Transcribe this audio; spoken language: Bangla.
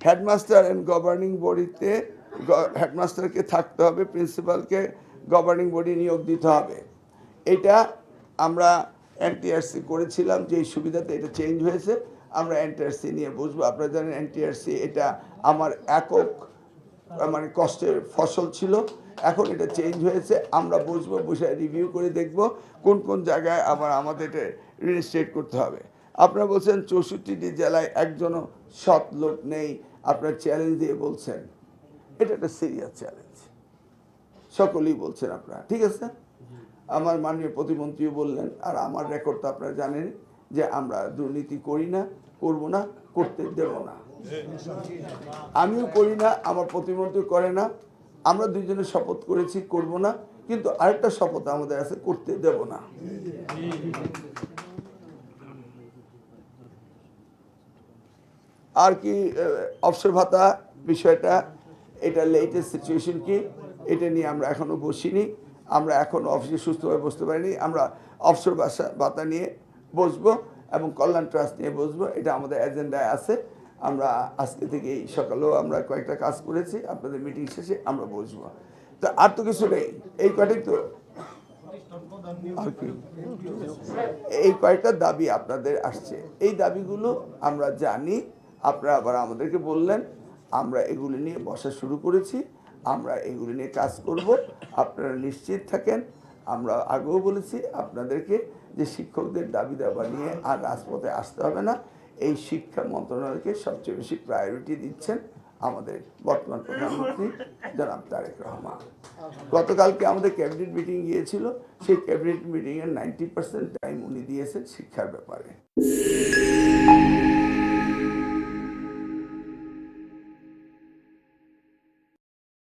হেডমাস্টার অ্যান্ড গভর্নিং বডিতে হেডমাস্টারকে থাকতে হবে, প্রিন্সিপালকে গভর্নিং বডি নিয়োগ দিতে হবে। এটা আমরা এনটিআরসি করেছিলাম, যে সুবিধাতে এটা চেঞ্জ হয়েছে। আমরা এনটিআরসি নিয়ে বুঝবো। আপনারা জানেন এনটিআরসি এটা আমার একক মানে কষ্টের ফসল ছিল, এখন এটা চেঞ্জ হয়েছে। আমরা বুঝবো, বসে রিভিউ করে দেখব কোন কোন জায়গায় আবার আমাদের এটা রিস্টেট করতে হবে। আপনারা বলছেন 64টি জেলায় একজনও সৎ লোক নেই, আপনার চ্যালেঞ্জ দিয়ে বলছেন। এটা একটা সিরিয়াস চ্যালেঞ্জ, সকলেই বলছেন আপনারা, ঠিক আছে। আমার মাননীয় প্রতিমন্ত্রীও বললেন, আর আমার রেকর্ড তো আপনারা জানেন যে আমরা দুর্নীতি করি না, করব না, করতে দেব না। আমিও করি না, আমার প্রতিমন্ত্রী করে না। আমরা দুইজনে শপথ করেছি করব না, কিন্তু আরেকটা শপথ আমাদের আছে, করতে দেব না। আর কি অবসর ভাতা বিষয়টা, এটা লেটেস্ট সিচুয়েশন কি, এটা নিয়ে আমরা এখনো বসিনি। আমরা এখন অফিসে সুস্থভাবে বসতে পারিনি। আমরা অবসর ভাতা নিয়ে বসবো এবং কল্যাণ ট্রাস্ট নিয়ে বসবো, এটা আমাদের এজেন্ডায় আছে। আমরা আজকে থেকে এই সকালেও আমরা কয়েকটা কাজ করেছি, আপনাদের মিটিং শেষে আমরা বসবো। তো আর তো কিছু নেই, এই কয়টাই তো। আর কি এই কয়েকটা দাবি আপনাদের আসছে, এই দাবিগুলো আমরা জানি। আপনারা আবার আমাদেরকে বললেন, আমরা এগুলি নিয়ে বসা শুরু করেছি, আমরা এগুলি নিয়ে কাজ করব। আপনারা নিশ্চিত থাকেন। আমরা আগেও বলেছি আপনাদেরকে যে শিক্ষকদের দাবি দাবা নিয়ে আর রাজপথে আসতে হবে না। এই শিক্ষা মন্ত্রণালয়কে সবচেয়ে বেশি প্রায়োরিটি দিচ্ছেন আমাদের বর্তমান প্রধানমন্ত্রী জনাব তারেক রহমান। গতকালকে আমাদের ক্যাবিনেট মিটিং গিয়েছিল, সেই ক্যাবিনেট মিটিংয়ের 90% টাইম উনি দিয়েছেন শিক্ষার ব্যাপারে।